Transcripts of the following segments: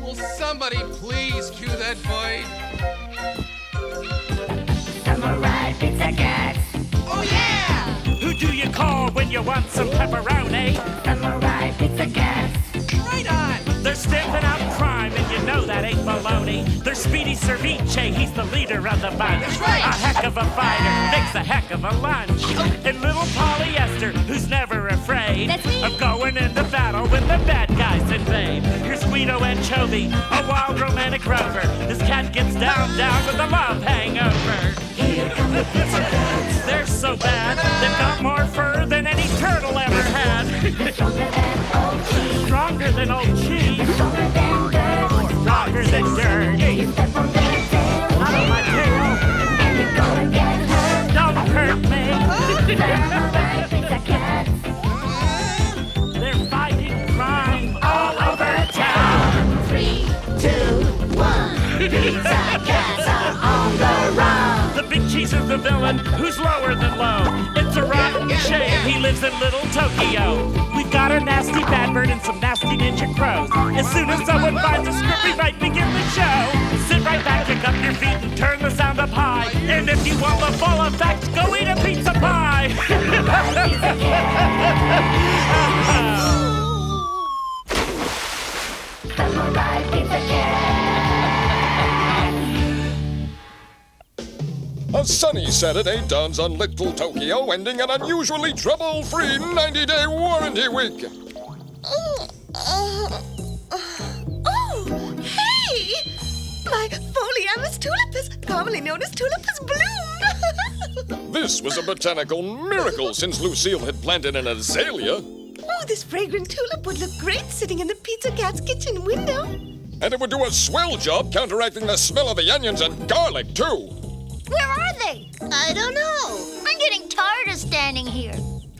Will somebody please cue that fight? Samurai Pizza Cats. Oh yeah! Who do you call when you want some pepperoni? Samurai Pizza Cats. Right on! They're stamping out crime, and you know that ain't baloney. They're Speedy Cerviche, he's the leader of the bunch. That's right. A heck of a fighter, makes a heck of a lunch. And little polyester, who's never afraid That's me. of going into battle when the bad guys invade. Here's Guido Anchovy, a wild romantic rover. This cat gets down with a love hangover. Here come the Pizza Cats. They're so bad, they've got more fur than any turtle ever had. Stronger than old cheese. Stronger than old cheese, Stronger than dirt. stronger than dirt. You step on their tail. Out of my tail, And you're gonna get hurt. don't hurt me. Samurai Pizza Cats. They're fighting crime all over town. 3, 2, 1. Pizza Cats are on the run. The big cheese is the villain who's lower than low. It's a rotten shame he lives in Little Tokyo. We've got a nasty bad bird and some nasty ninja crows. As soon as someone finds a script, we might begin the show. Sit right back, kick up your feet, and turn the sound up high. And if you want the full effect, go eat a pizza pie. Samurai Pizza Cats. A sunny Saturday dawns on Little Tokyo, ending an unusually trouble-free 90-day warranty week. Oh, hey! My Foliamus tulipus, commonly known as tulipus bloomed. This was a botanical miracle since Lucille had planted an azalea. Oh, this fragrant tulip would look great sitting in the Pizza Cat's kitchen window. And it would do a swell job counteracting the smell of the onions and garlic, too. Where are they? I don't know. I'm getting tired of standing here.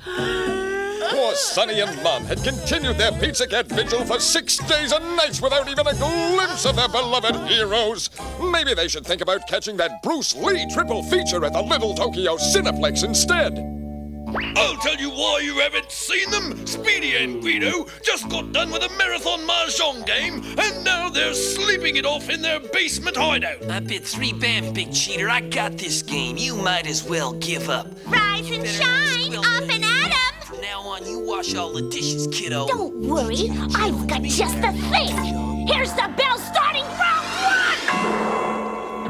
Poor Sonny and Mom had continued their Pizza Cat vigil for 6 days and nights without even a glimpse of their beloved heroes. Maybe they should think about catching that Bruce Lee triple feature at the Little Tokyo Cineplex instead. I'll tell you why you haven't seen them. Speedy and Guido just got done with a marathon mahjong game, and now they're sleeping it off in their basement hideout. I bid 3 bam, big cheater. I got this game. You might as well give up. Rise and shine, up and at 'em. From now on, you wash all the dishes, kiddo. Don't worry, I've got just the thing. Here's the bell starting round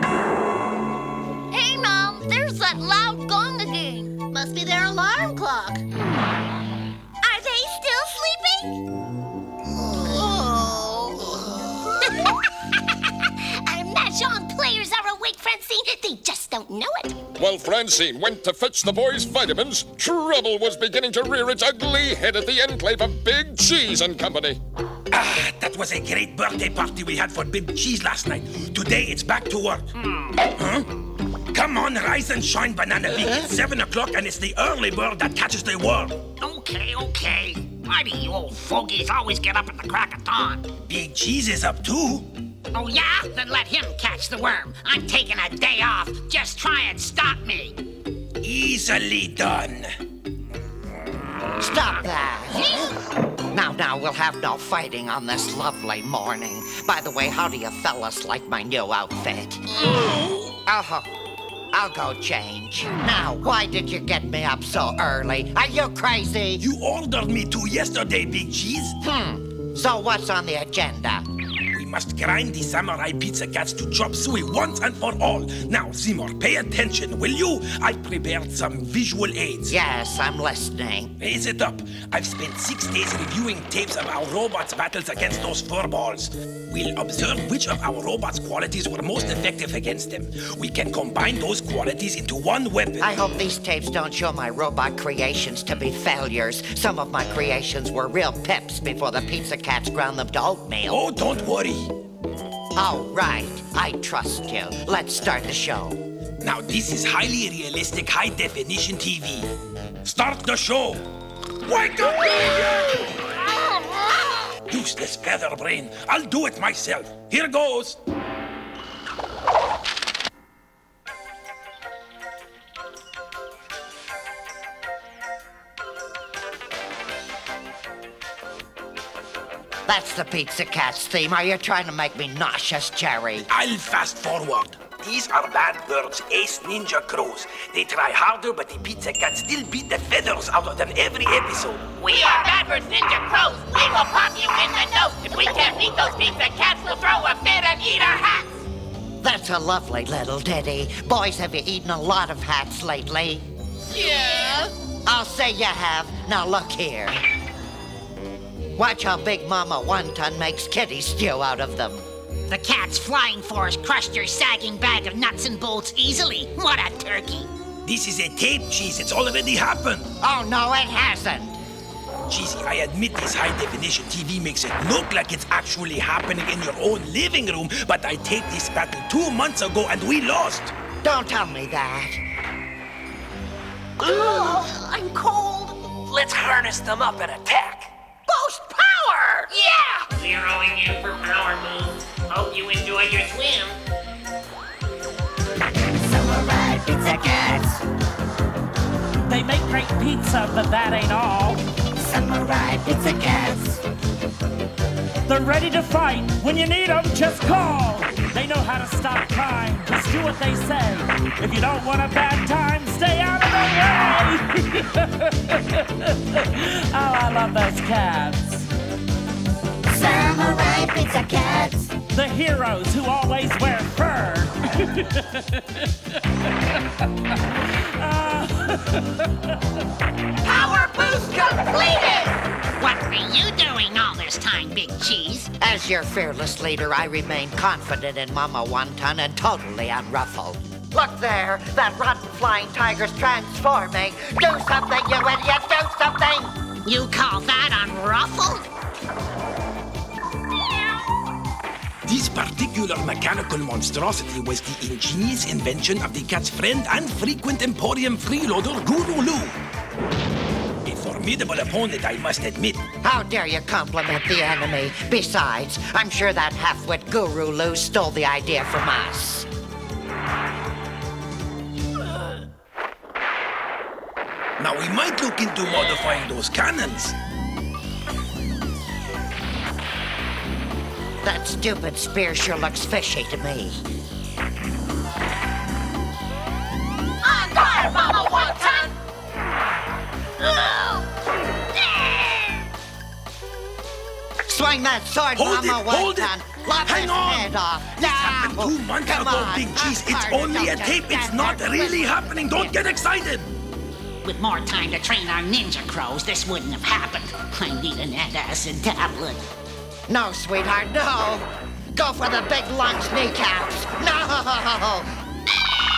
1. Hey, Mom, there's that loud gong again. Must be their alarm clock. Are they still sleeping? Oh. Our Mahjong players are awake, Francine. They just don't know it. While Francine went to fetch the boys' vitamins, trouble was beginning to rear its ugly head at the enclave of Big Cheese and Company. Ah, that was a great birthday party we had for Big Cheese last night. Today it's back to work. Huh? Come on, rise and shine, Banana Bee. It's 7 o'clock and it's the early bird that catches the worm. Okay. Why do you old fogies always get up at the crack of dawn? Big Cheese is up too. Oh, yeah? Then let him catch the worm. I'm taking a day off. Just try and stop me. Easily done. Stop that. Now, we'll have no fighting on this lovely morning. By the way, how do you fellas like my new outfit? I'll go change. Now, why did you get me up so early? Are you crazy? You ordered me to yesterday, Big Cheese. So what's on the agenda? We must grind the Samurai Pizza Cats to chop suey once and for all. Now, Seymour, pay attention, will you? I've prepared some visual aids. Yes, I'm listening. Raise it up. I've spent 6 days reviewing tapes of our robots' battles against those furballs. We'll observe which of our robots' qualities were most effective against them. We can combine those qualities into one weapon. I hope these tapes don't show my robot creations to be failures. Some of my creations were real pips before the Pizza Cats ground them to oatmeal. Oh, don't worry. Oh, right. I trust you. Let's start the show. Now, this is highly realistic, high-definition TV. Start the show. Wake up, baby! Useless feather brain. I'll do it myself. Here goes. That's That's the Pizza Cats theme. Are you trying to make me nauseous, Jerry? I'll fast forward. These are bad birds, ace ninja crows. They try harder, but the Pizza Cats still beat the feathers out of them every episode. We are Badbirds Ninja Crows. We will pop you in the nose. If we can't beat those Pizza Cats, we'll throw a fit and eat our hats. That's a lovely little ditty. Boys, have you eaten a lot of hats lately? Yeah. I'll say you have. Now look here. Watch how Big Mama Wonton makes kitty stew out of them. The cat's flying force crushed your sagging bag of nuts and bolts easily. What a turkey. This is a tape, Cheese. It's already happened. Oh, no, it hasn't. Cheesy, I admit this high-definition TV makes it look like it's actually happening in your own living room, but I taped this battle 2 months ago and we lost. Don't tell me that. Oh, I'm cold. Let's harness them up and attack. Boost power! Yeah! Zeroing in for power moves. Hope you enjoy your swim. Samurai Pizza Cats. They make great pizza, but that ain't all. Samurai Pizza Cats. They're ready to fight. When you need them, just call. They know how to stop time. Just do what they say. If you don't want a bad time, stay out of the way. Oh, I love those cats. Samurai Pizza Cats. The heroes who always wear fur. Power boost completed! What were you doing all this time, Big Cheese? As your fearless leader, I remain confident in Mama Wonton and totally unruffled. Look there, that rotten flying tiger's transforming. Do something, you idiot, do something! You call that unruffled? This particular mechanical monstrosity was the ingenious invention of the cat's friend and frequent Emporium freeloader, Guru Lou. A formidable opponent, I must admit. How dare you compliment the enemy? Besides, I'm sure that half-wit Guru Lou stole the idea from us. Now, we might look into modifying those cannons. That stupid spear sure looks fishy to me. On fire, Mama Wonton! Swing that sword, Hold Mama it, hold Wonton. it. Lop Hang his on. head off. This happened 2 months Come ago, on. Big Cheese. It's Hard only a to tape. It's stand not there. really happening. Don't get excited. With more time to train our ninja crows, this wouldn't have happened. I need an antacid tablet. No, sweetheart, no. Go for the big lunch kneecaps. No!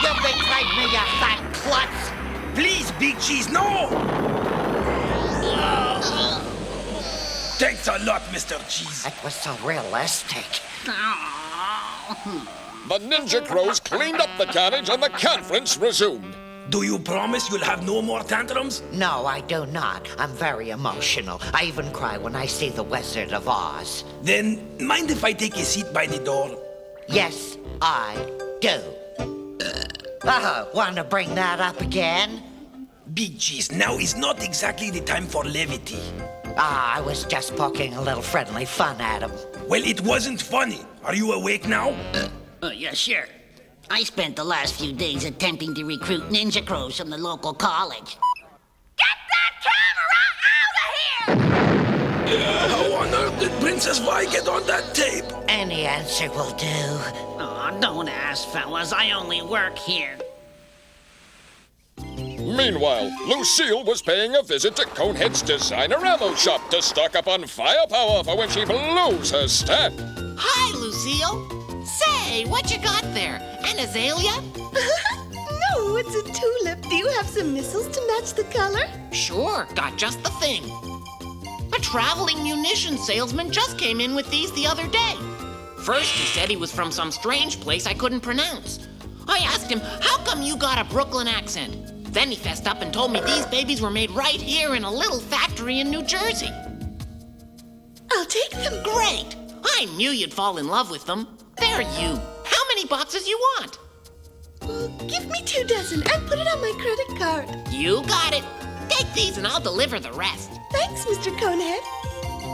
You betrayed me, you fat klutz. Please, Big Cheese, no! Thanks a lot, Mr. Cheese. That was so realistic. The Ninja Crows cleaned up the carnage and the conference resumed. Do you promise you'll have no more tantrums? No, I do not. I'm very emotional. I even cry when I see the Wizard of Oz. Then, mind if I take a seat by the door? Yes, I do. Oh, want to bring that up again? Big Cheese, now is not exactly the time for levity. Ah, I was just poking a little friendly fun at him. Well, it wasn't funny. Are you awake now? Yeah, sure. I spent the last few days attempting to recruit ninja crows from the local college. Get that camera out of here! How on earth did Princess Vi get on that tape? Any answer will do. Oh, don't ask, fellas. I only work here. Meanwhile, Lucille was paying a visit to Conehead's designer ammo shop to stock up on firepower for when she blows her stack. Hi, Lucille. Say, what you got there? An azalea? No, it's a tulip. Do you have some missiles to match the color? Sure, got just the thing. A traveling munitions salesman just came in with these the other day. First, he said he was from some strange place I couldn't pronounce. I asked him, how come you got a Brooklyn accent? Then he fessed up and told me these babies were made right here in a little factory in New Jersey. I'll take them. Great! I knew you'd fall in love with them. They're you. How many boxes you want? Well, give me 2 dozen and put it on my credit card. You got it. Take these and I'll deliver the rest. Thanks, Mr. Conehead.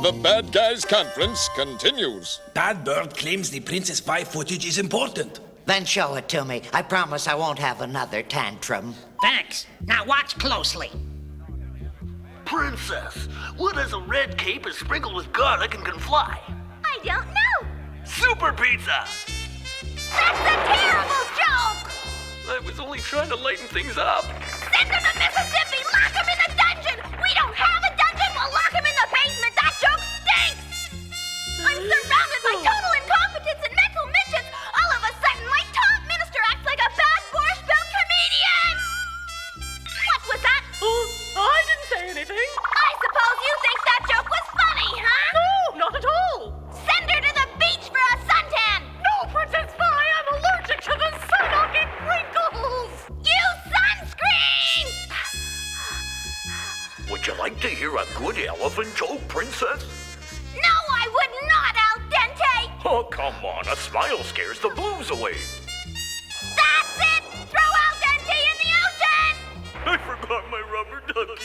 The Bad Guys Conference continues. Bad Bird claims the Princess Vi footage is important. Then show it to me. I promise I won't have another tantrum. Thanks. Now watch closely. Princess, what is a red cape is sprinkled with garlic and can fly? I don't know. Super pizza! That's a terrible joke! I was only trying to lighten things up. Send him to Mississippi! Lock him in the dungeon! We don't have a dungeon! We'll lock him in the basement! That joke stinks! I'm surrounded by total incompetence and mental midgets! All of a sudden, my top minister acts like a bad borscht belt comedian! What was that? I didn't say anything. I suppose you think that joke was funny, huh? No, not at all. Send her to the beach for a suntan! No, Princess Vi, I'm allergic to the sun-locking wrinkles. Use sunscreen! Would you like to hear a good elephant joke, Princess? No, I would not, Al Dente! Oh, come on. A smile scares the blues away. That's it! Throw Al Dente in the ocean! I forgot my rubber ducky.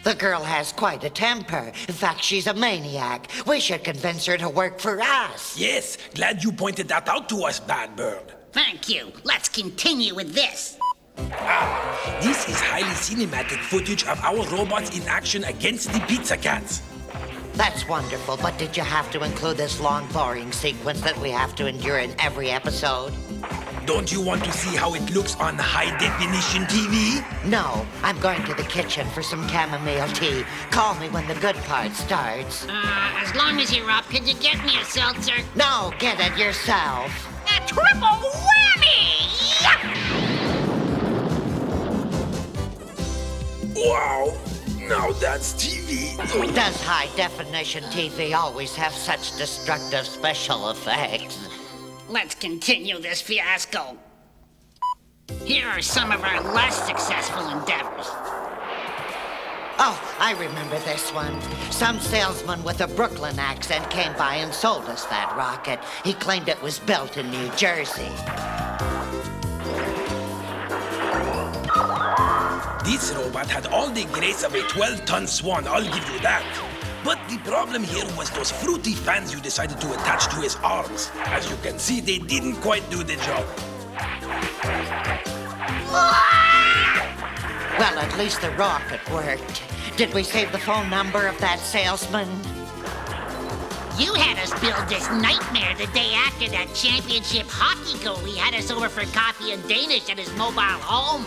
The girl has quite a temper. In fact, she's a maniac. We should convince her to work for us. Yes, glad you pointed that out to us, Bad Bird. Thank you. Let's continue with this. This is highly cinematic footage of our robots in action against the Pizza Cats. That's wonderful, but did you have to include this long, boring sequence that we have to endure in every episode? Don't you want to see how it looks on high-definition TV? No, I'm going to the kitchen for some chamomile tea. Call me when the good part starts. As long as you're up, could you get me a seltzer? No, get it yourself. A triple whammy! Wow, now that's TV. Does high-definition TV always have such destructive special effects? Let's continue this fiasco. Here are some of our less successful endeavors. Oh, I remember this one. Some salesman with a Brooklyn accent came by and sold us that rocket. He claimed it was built in New Jersey. This robot had all the grace of a 12-ton swan, I'll give you that. But the problem here was those fruity fans you decided to attach to his arms. As you can see, they didn't quite do the job. Well, at least the rocket worked. Did we save the phone number of that salesman? You had us build this nightmare the day after that championship hockey goalie had us over for coffee and Danish at his mobile home.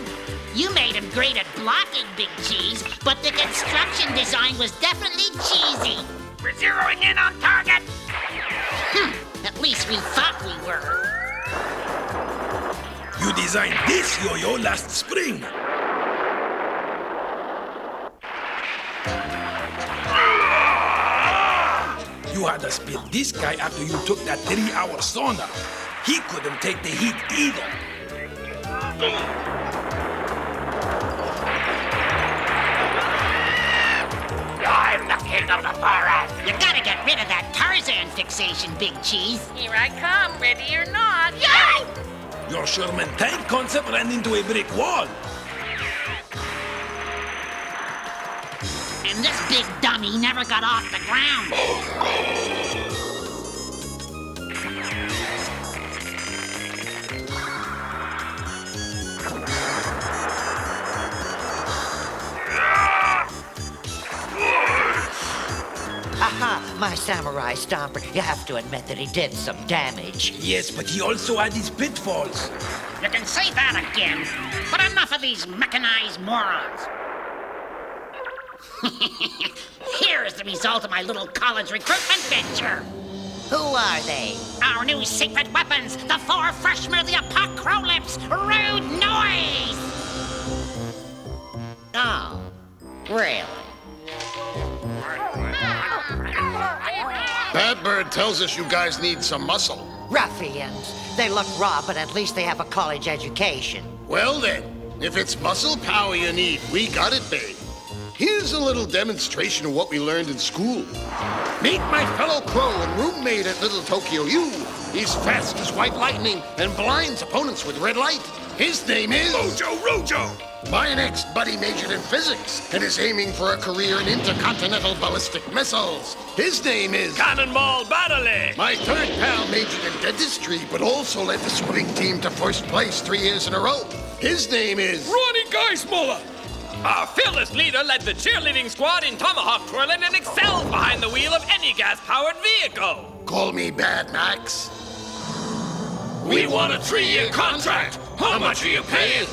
You made him great at blocking, Big Cheese, but the construction design was definitely cheesy. We're zeroing in on target. At least we thought we were. You designed this yo-yo last spring. You had us build this guy after you took that 3-hour sauna. He couldn't take the heat either. I'm the king of the forest. You gotta get rid of that Tarzan fixation, Big Cheese. Here I come, ready or not. Yay! Your Sherman tank concept ran into a brick wall. And this big dummy never got off the ground. Aha, my samurai stomper. You have to admit that he did some damage. Yes, but he also had his pitfalls. You can say that again, but enough of these mechanized morons. Here's the result of my little college recruitment venture. Who are they? Our new secret weapons, the 4 freshmen of the apocalypse. Rude noise! Oh, really? Bad Bird tells us you guys need some muscle. Ruffians. They look raw, but at least they have a college education. Well then, if it's muscle power you need, we got it, babe. Here's a little demonstration of what we learned in school. Meet my fellow crow and roommate at Little Tokyo U. He's fast as white lightning and blinds opponents with red light. His name is... Mojo Rojo! My next buddy majored in physics and is aiming for a career in intercontinental ballistic missiles. His name is... Cannonball Battle! My third pal majored in dentistry, but also led the swimming team to first place 3 years in a row. His name is... Ronnie Geismuller! Our fearless leader led the cheerleading squad in tomahawk twirling and excelled behind the wheel of any gas-powered vehicle. Call me Bad Max. We want a 3-year contract! How much are you paying?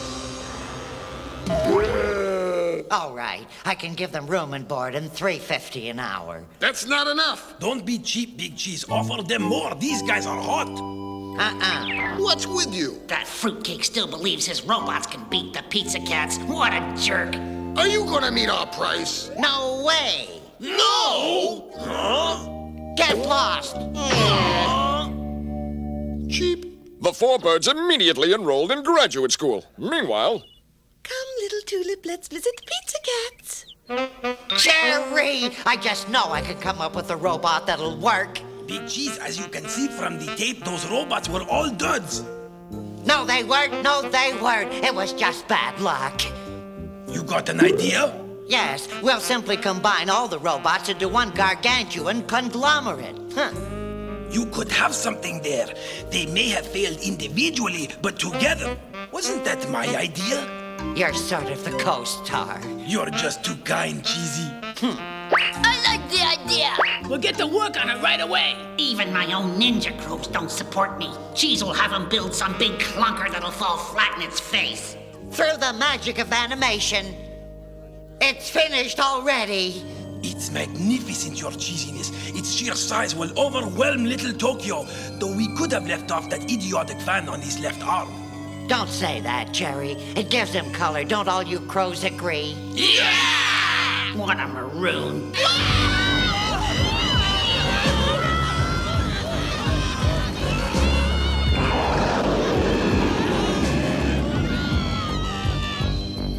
All right, I can give them room and board and $3.50 an hour. That's not enough. Don't be cheap, Big Cheese. Offer them more. These guys are hot. What's with you? That fruitcake still believes his robots can beat the Pizza Cats. What a jerk. Are you gonna meet our price? No way. No! Huh? Get lost. Cheap. The four birds immediately enrolled in graduate school. Meanwhile... Come, little tulip, let's visit the Pizza Cats. Jerry! I just know I can come up with a robot that'll work. Big Cheese, as you can see from the tape, those robots were all duds. No, they weren't. No, they weren't. It was just bad luck. You got an idea? Yes, we'll simply combine all the robots into one gargantuan conglomerate. Huh. You could have something there. They may have failed individually, but together. Wasn't that my idea? You're sort of the co-star. You're just too kind, Cheesy. I like the idea. We'll get to work on it right away. Even my own ninja groups don't support me. Cheese will have him build some big clunker that'll fall flat in its face. Through the magic of animation, it's finished already. It's magnificent, your cheesiness. Its sheer size will overwhelm little Tokyo, though we could have left off that idiotic fan on his left arm. Don't say that, Jerry. It gives him color. Don't all you crows agree? Yeah! What a maroon.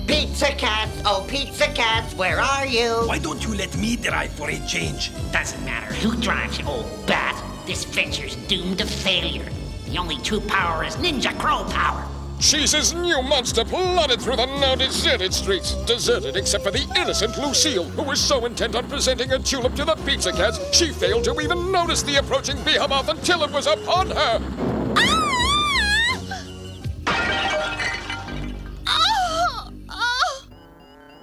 Pizza Cats, oh Pizza Cats, where are you? Why don't you let me drive for a change? Doesn't matter who drives, you old bat. This venture's doomed to failure. The only true power is Ninja Crow power. Cheese's new monster plodded through the now deserted streets. Deserted except for the innocent Lucille, who was so intent on presenting a tulip to the Pizza Cats, she failed to even notice the approaching behemoth until it was upon her.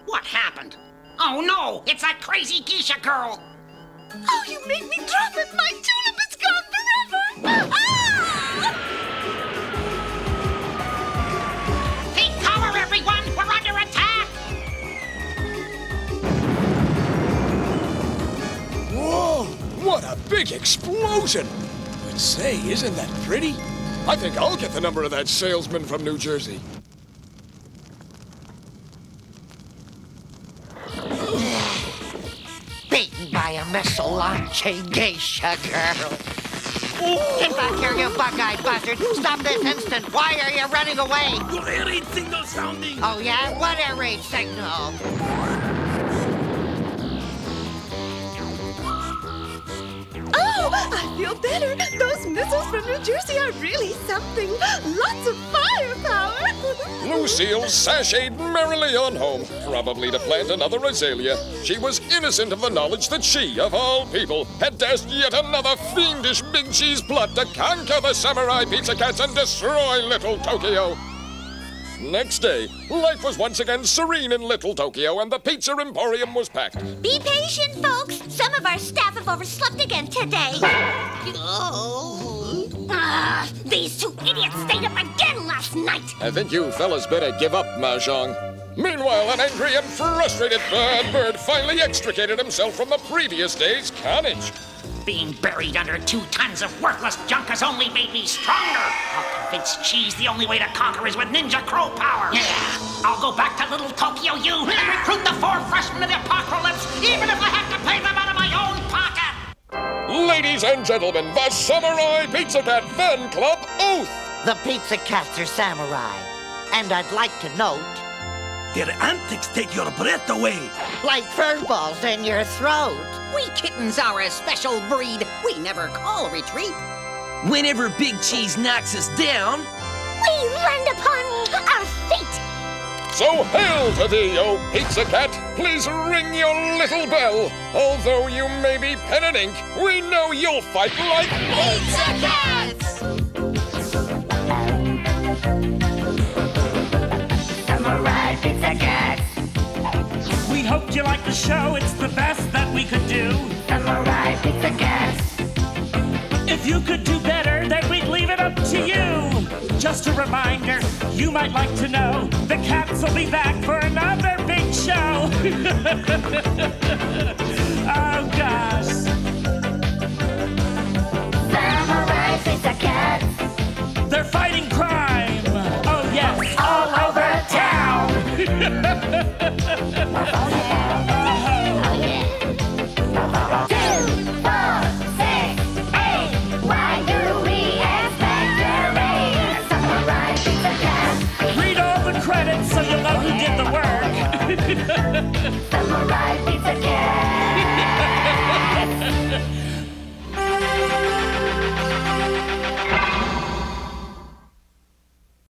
What happened? Oh no, it's that crazy geisha girl. Oh, you made me drop it. My tulip is gone forever. Take cover, everyone. We're under attack. Whoa, what a big explosion. But say, isn't that pretty? I think I'll get the number of that salesman from New Jersey. Beaten by a missile-launching geisha girl. Get back here, you bug-eyed buzzard. Stop this instant. Why are you running away? Your air raid signal sounding. Oh, yeah? What air raid signal? Oh, I feel better. Those missiles from New Jersey are really something. Lots of firepower. Lucille sashayed merrily on home, probably to plant another azalea. She was innocent of the knowledge that she, of all people, had dashed yet another fiendish Big Cheese plot to conquer the Samurai Pizza Cats and destroy Little Tokyo. Next day, life was once again serene in Little Tokyo, and the Pizza Emporium was packed. Be patient, folks. Some of our staff have overslept again today. These two idiots stayed up again last night. I think you fellas better give up, Mahjong. Meanwhile, an angry and frustrated Bird finally extricated himself from the previous day's carnage. Being buried under 2 tons of worthless junk has only made me stronger. I'll convince Cheese the only way to conquer is with Ninja Crow power. Yeah, I'll go back to Little Tokyo U and recruit the 4 freshmen of the Apocalypse, even if I have to pay them out of my own pocket. Ladies and gentlemen, the Samurai Pizza Cat Fan Club Oath! The Pizza Cats are samurai. And I'd like to note... their antics take your breath away. Like furballs in your throat. We kittens are a special breed. We never call retreat. Whenever Big Cheese knocks us down, We land upon our fate. So hail to thee, O Pizza Cat! Please ring your little bell. Although you may be pen and ink, we know you'll fight like Pizza Cats! Samurai Pizza Cats! We hoped you liked the show, it's the best that we could do. Samurai Pizza Cats! If you could do better, then we'd leave it up to you. Just a reminder, you might like to know, the cats will be back for another big show.